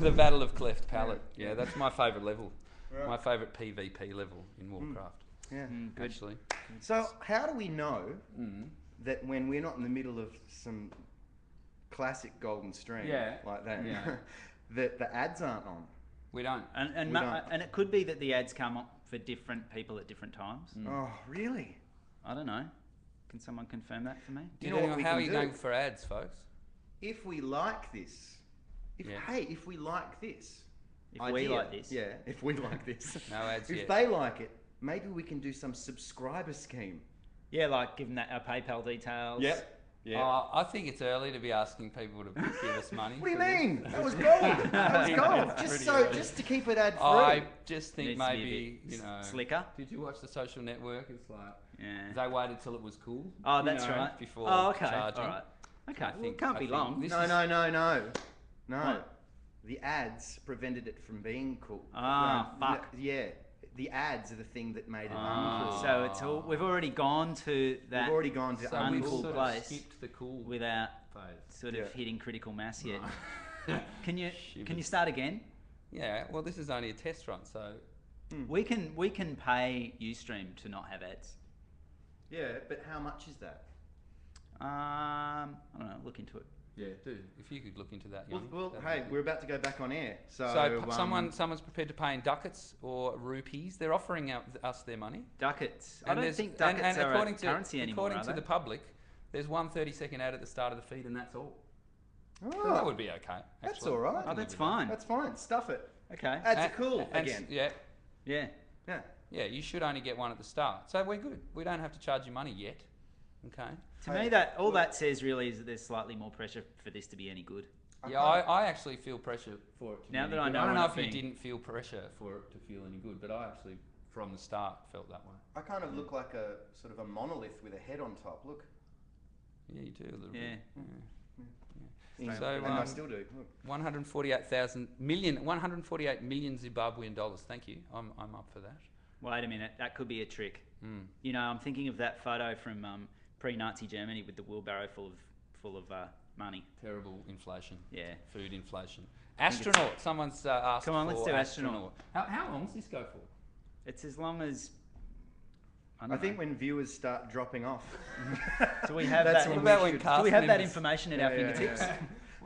The Battle of Cleft Palate. Yeah, that's my favourite level. Right. My favourite PvP level in Warcraft. Yeah. Good. Actually. So how do we know that when we're not in the middle of some classic golden stream like that, that the ads aren't on? We don't. And We don't. and it could be that the ads come up for different people at different times. Oh, really? I don't know. Can someone confirm that for me? Do you know what we how can are you do? going for ads, folks? If we like this, if we like this, If we like this. yeah, if we like this, No ads if yet. they like it, maybe we can do some subscriber scheme. Yeah, like give them our PayPal details. Yeah. I think it's early to be asking people to give us money. What do you for this. mean? That was gold. That was gold. Pretty early. Just to keep it ad free. I just think Needs to be a maybe, bit you know... slicker. Did you watch The Social Network? It's like... Yeah. They waited till it was cool. Oh, you that's know, right. Before Oh, okay. charging. All right. Okay. I Well, think- it can't I be think long. this- No. What? The ads prevented it from being cool. Ah, fuck. Yeah. The ads are the thing that made it Ah. uncool. So it's all. We've already gone to that We've already gone to So we've uncool sort place of skipped the cool without phase. sort of Yeah. hitting critical mass yet. Right. Can you Shivers. start again? Yeah, well, this is only a test run, so... We can pay Ustream to not have ads. Yeah, but how much is that? I don't know. Look into it. Yeah, do. If you could look into that, Well, Young. well that'd be hey, good. we're about to go back on air. So, Someone's prepared to pay in ducats or rupees. They're offering us their money. Ducats. I And don't there's- think ducats and are according a currency anymore, According are to they? the public, there's one 30-second ad at the start of the feed, and that's all. oh, So that would be okay. that's actually. all right. Oh, that's fine. That's fine. Stuff it. Okay. Ads are cool And again. Yeah, Yeah. Yeah. yeah. You should only get one at the start, so we're good. We don't have to charge you money yet. Okay. To me, that all that says really is that there's slightly more pressure for this to be any good. Yeah, I actually feel pressure for it to Now be that any I good. know I don't we're know not if you being- didn't feel pressure for it to feel any good, but I actually, from the start, felt that way. I kind of look like a sort of a monolith with a head on top. Look. Yeah, you do a little Yeah. bit. And So, I still do. Look. 148 million Zimbabwean dollars. Thank you. I'm up for that. Wait a minute. That could be a trick. Mm. You know, I'm thinking of that photo from pre-Nazi Germany with the wheelbarrow full of money. Terrible inflation. Yeah. Food inflation. Astronaut. Someone's asked. Come on, let's for do astronaut. How long does this go for? It's as long as. I think when viewers start dropping off. Do we have That's that? when about we when should- cast Do we have that members- information at Yeah, our yeah, fingertips? yeah.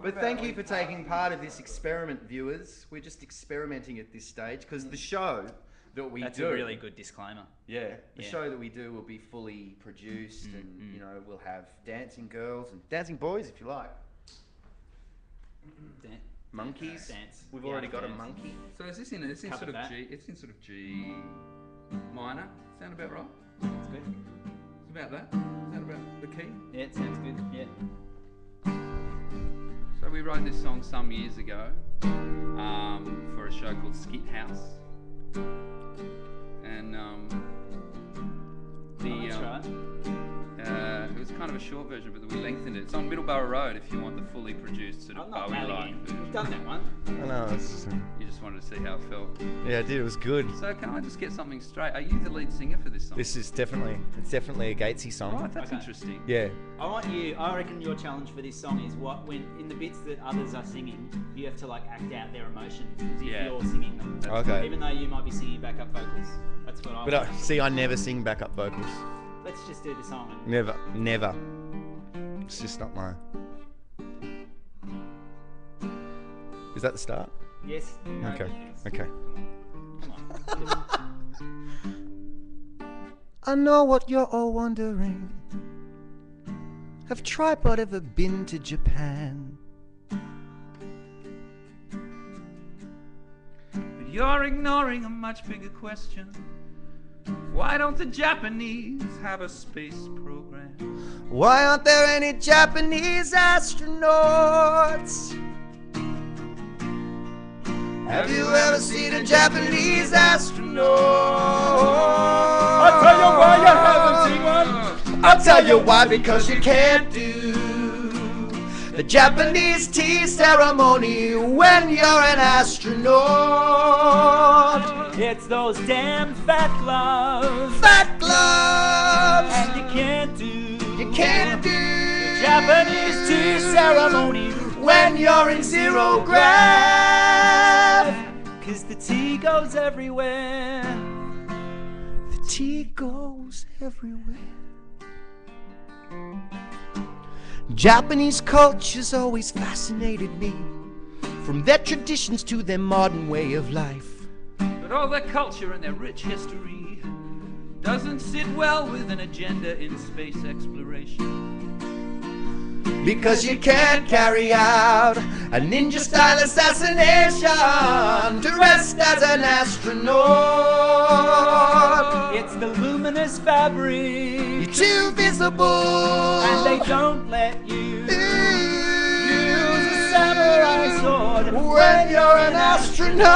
But thank you for taking part of this experiment, viewers. We're just experimenting at this stage because the show that we That's do. a really good disclaimer. Yeah, the Yeah. show that we do will be fully produced, and you know we'll have dancing girls and dancing boys if you like. Monkeys. Dance. We've Yeah, already got a dance. monkey. So is this in Covered sort of that. G? It's in sort of G minor. Sound about right? That's good. It's about that. Is that about the key? Yeah, it sounds good. Yeah. So we wrote this song some years ago for a show called Skit House, and That's right. it was kind of a short version, but we lengthened it. It's on Middleborough Road if you want the fully produced sort of I'm not Bowie-like mad again. version. We've done that one. I know. You just wanted to see how it felt. Yeah, I did. It was good. So can I just get something straight? Are you the lead singer for this song? It's definitely a Gatesy song. Right, that's Okay. interesting. Yeah. I reckon your challenge for this song is when in the bits that others are singing, you have to like act out their emotions as if Yeah. you're singing them. Okay. Even though you might be singing backup vocals. That's what I But I never sing backup vocals. Let's just do the song. And Never. It's just not my. Is that the start? yes. No, Okay. yes. Okay. Come on. I know what you're all wondering. Have Tripod ever been to Japan? But you're ignoring a much bigger question. Why don't the Japanese have a space program? Why aren't there any Japanese astronauts? Have you ever seen a Japanese astronaut? I'll tell you why you haven't seen one. I'll tell you why, because you can't do the Japanese tea ceremony when you're an astronaut. It's those damn fat gloves. Fat gloves. And you can't do You can't do the Japanese tea ceremony when you're in 0 gravity. the tea goes everywhere. The tea goes everywhere. Japanese culture's always fascinated me, from their traditions to their modern way of life. But all their culture and their rich history doesn't sit well with an agenda in space exploration. Because you can't carry out a ninja-style assassination to rest as an astronaut. It's the luminous fabric. You're too visible, and they don't let you use a samurai sword when you're an astronaut.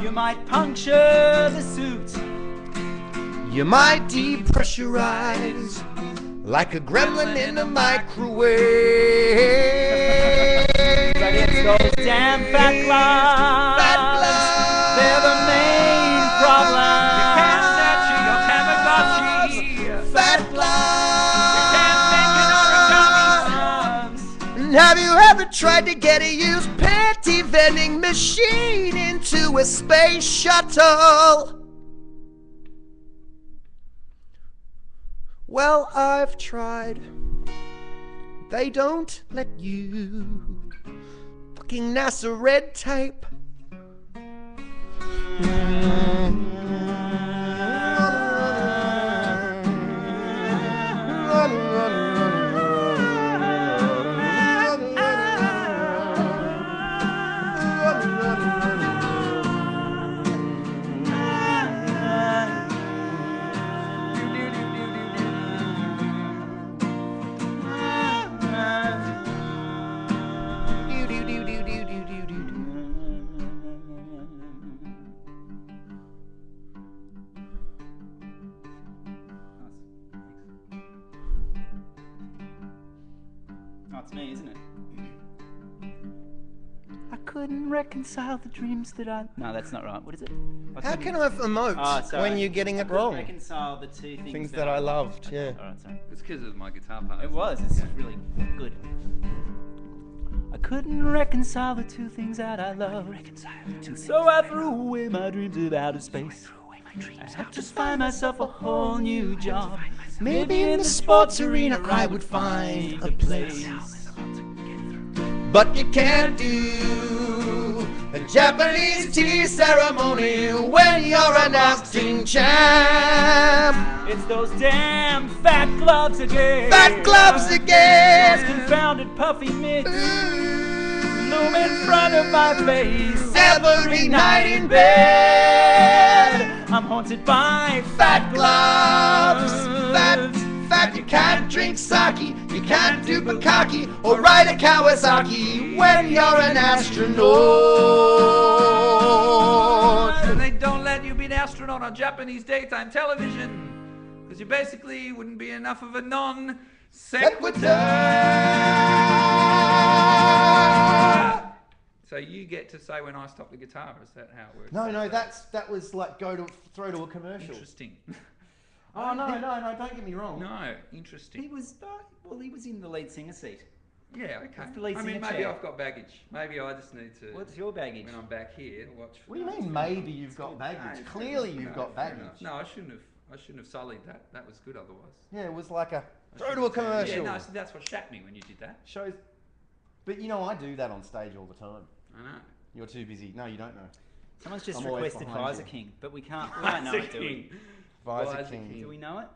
You might puncture the suit. You might depressurize like a gremlin in a microwave. But it's those damn fat gloves. Fat gloves. They're the main problem. You can't statue your Tamagotchi. Fat gloves. You can't make an origami. Have you ever tried to get a used panty vending machine into a space shuttle? Well, I've tried. They don't let you. Fucking NASA red tape. Oh, it's me, isn't it? I couldn't Reconcile the dreams that I... No, that's not right. What is it? How can I emote when you're getting it wrong? Reconcile the two things that I loved, yeah. Alright, sorry. It's because of my guitar part. It was. It's really good. I couldn't reconcile the two things that I love. So I threw away my dreams of outer space. I had to find myself a whole new job. Maybe in the sports arena I would find a place. But you can't do a Japanese tea ceremony when you're an acting champ. It's those damn fat gloves again. Fat gloves again. Those confounded puffy mitts loom in front of my face Every night in bed. I'm haunted by Fat gloves. Fat, you can't drink sake, you can't do bukkake or ride a Kawasaki when you're an astronaut. And they don't let you be an astronaut on Japanese daytime television because you basically wouldn't be enough of a non sequitur. So you get to say when I stop the guitar. Is that how it works? No, that was like throw to a commercial. Interesting. Oh no, don't get me wrong. No, interesting. He was in the lead singer seat. Yeah, okay. the lead I mean, singer maybe chair. I've got baggage. Maybe I just need to. What's your baggage? When I'm back here, watch. What do you mean? Maybe you've got baggage. No, Clearly, fair you've enough, got fair baggage. enough. No, I shouldn't have sullied that. That was good otherwise. Yeah, it was like a throw to a commercial. Yeah, no, so that's what shat me when you did that. Shows, but you know I do that on stage all the time. I know. You're too busy. No, you don't know. Someone's just I'm always requested behind Visor you. King, but we don't know it, do we? Visor King. Do we know it?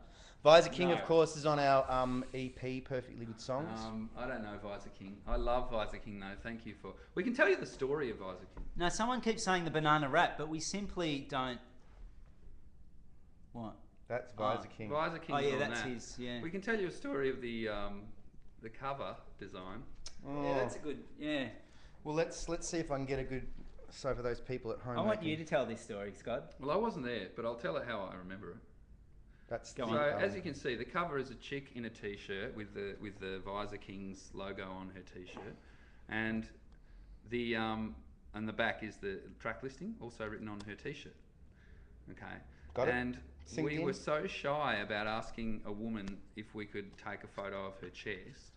Visor King, No. of course, is on our EP, Perfectly Good Songs. I don't know Visor King. I love Visor King though. Thank you for. We can tell you the story of Visor King. No, someone keeps saying the banana rap, but we simply don't. What? That's Visor King. Visor King. Oh yeah, on that's that. his. Yeah. We can tell you a story of the cover design. Oh. Yeah, that's a good. Yeah. Well, let's see if I can get a good. So for those people at home, I want you to tell this story, Scott. Well, I wasn't there, but I'll tell it how I remember it. That's Go So on. as you can see, the cover is a chick in a t-shirt with the Visor King's logo on her t-shirt, and the back is the track listing, also written on her t-shirt. Okay. Got it. And Synced we in. were so shy about asking a woman if we could take a photo of her chest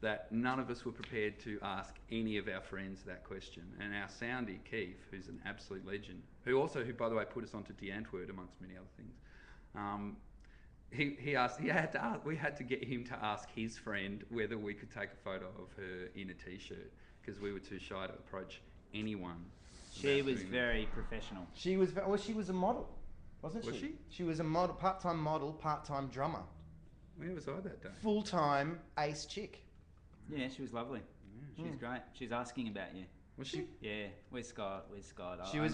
that none of us were prepared to ask any of our friends that question. And our soundy, Keith, who's an absolute legend, who by the way, put us onto D'Antwoord, amongst many other things, we had to get him to ask his friend whether we could take a photo of her in a t-shirt, because we were too shy to approach anyone. She was very professional. She was a model, wasn't she? Was she? She was a model, part-time drummer. Where was I that day? Full-time ace chick. Yeah, she was lovely. She was great. She was asking about you. Was she? Yeah, where's Scott? She was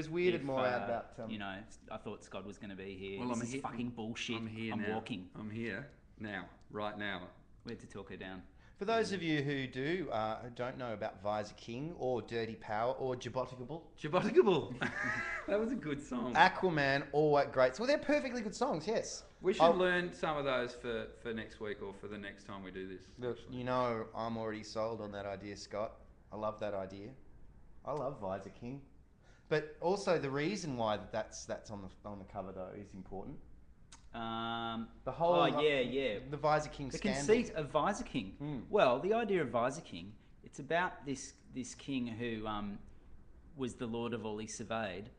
weirded more out about. You know, I thought Scott was going to be here. Well, this is fucking bullshit. I'm here I'm now. walking. I'm here now, right now. We had to talk her down. For those of you who don't know about Visor King or Dirty Power or Jaboticable, That was a good song. Aquaman, all great. So they're perfectly good songs. Yes. We should learn some of those for next week or for the next time we do this. Look, you know, I'm already sold on that idea, Scott. I love that idea. I love Visor King, but also the reason why that's on the cover though is important. The whole the Visor King scandal. Conceit of Visor King. Well, the idea of Visor King, it's about this king who was the lord of all he surveyed,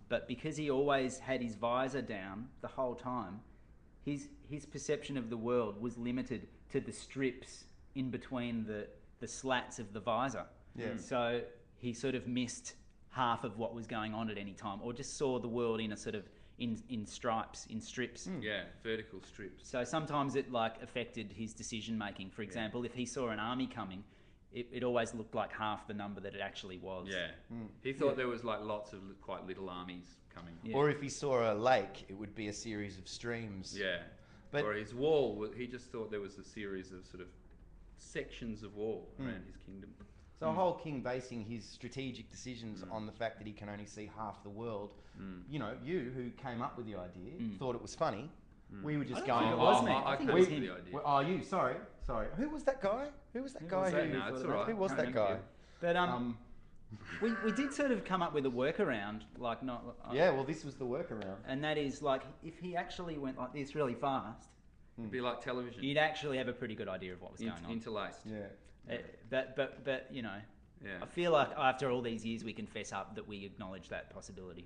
but because he always had his visor down the whole time, his perception of the world was limited to the strips in between the slats of the visor. Yeah. So he sort of missed half of what was going on at any time, or just saw the world in a sort of in stripes, in strips. Yeah, vertical strips. So sometimes it affected his decision making. For example, if he saw an army coming, it always looked like half the number that it actually was. Yeah. He thought there was lots of quite little armies coming. Yeah. Or if he saw a lake, it would be a series of streams. Yeah. But or his wall, he just thought there was a series of sort of sections of wall around his kingdom. So a whole king basing his strategic decisions on the fact that he can only see half the world. You know, you who came up with the idea thought it was funny. We were just going. think it was me. I I think came it up was with him. the idea. Oh, you? Sorry. Who was that guy? Who was that guy? No, it's all right. Who was No, that thank guy? you. But we did sort of come up with a workaround, Yeah, well, this was the workaround. and that is if he actually went like this really fast, It'd be like television. you'd actually have a pretty good idea of what was going on. Interlaced. Yeah. But you know, Yeah. I feel like after all these years, we can fess up that we acknowledge that possibility.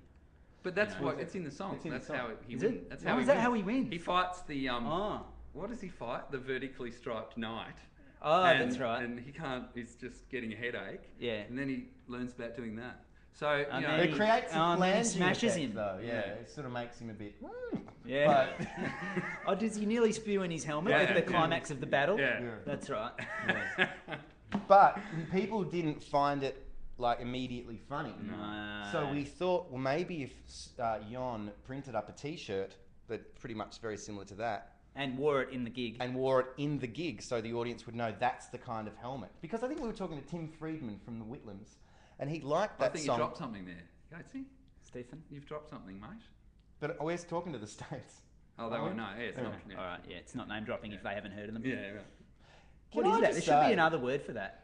But that's You know. what it's in the song. It's in the That's song. how he Is wins. it? That's Oh, how is he that wins. how he wins? He fights the Oh, what does he fight? The vertically striped knight. that's right. And he can't. He's just getting a headache. Yeah. And then he learns about doing that. So And you know, then It creates a and then he flanging smashes effect, him. though. Yeah, Yeah. it sort of makes him a bit. Yeah. But, Oh, does he nearly spew in his helmet Yeah, at the yeah. climax of the battle? Yeah. That's right. but people didn't find it immediately funny. No. So we thought, well, maybe if Jon printed up a T-shirt that pretty much very similar to that, And wore it in the gig. and wore it in the gig, so the audience would know that's the kind of helmet. Because I think we were talking to Tim Friedman from the Whitlams, and he liked I that think song. you dropped something there, Gatesy. Stephen? You've dropped something, mate. But we're talking to the States. Oh, they won't know. Yeah, it's Yeah. not. Yeah. All right, yeah, it's not name dropping if they haven't heard of them. Yeah, right. What Can is I that? There just should be say- another word for that.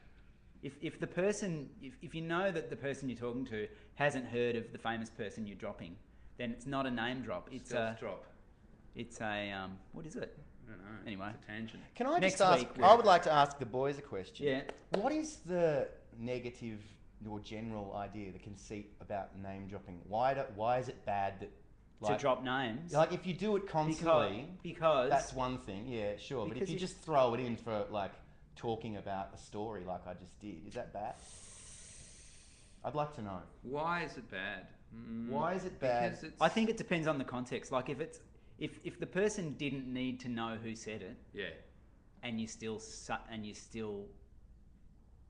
If the person, if you know that the person you're talking to hasn't heard of the famous person you're dropping, then it's not a name drop. It's Stealth a, drop. it's a, what is it? I don't know. Anyway. It's a tangent. Can I Next just ask? week, I would like to ask the boys a question. Yeah. What is the negative or general idea, the conceit about name dropping? Why is it bad that To drop names. if you do it constantly, because that's one thing. Yeah, sure. But if Because you if- just throw it in for talking about a story like I just did, is that bad? I'd like to know. Why is it bad? Why is it bad? Because it's. I think it depends on the context. Like if the person didn't need to know who said it, Yeah. and you're still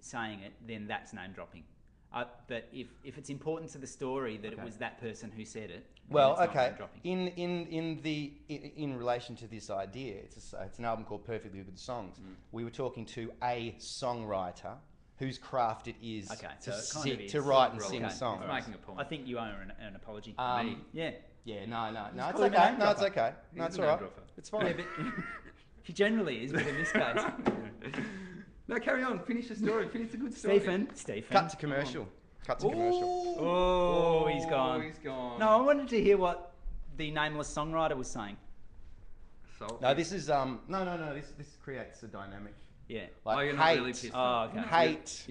saying it, then that's name dropping. But if it's important to the story that it was that person who said it, then Well, it's not okay. name dropping. In relation to this idea, it's an album called Perfectly Good Songs. We were talking to a songwriter whose craft it is Okay, to, so it kind of is. to write and Okay, sing a song. It's making a point. I think you owe an apology. Me. Yeah. Yeah, no, Just it's call him a okay. name No, it's dropper. okay. No, He's it's a all name right. dropper. It's fine. Yeah, but he generally is, but in this case, No, carry on. Finish the story. Finish the good story. Stephen. Cut to commercial. Cut to commercial. Oh, he's gone. He's gone. No, I wanted to hear what the nameless songwriter was saying. salt. No, this is no. This creates a dynamic. Yeah. Like Oh, you're not hate, really pissed Oh, off. okay. hate.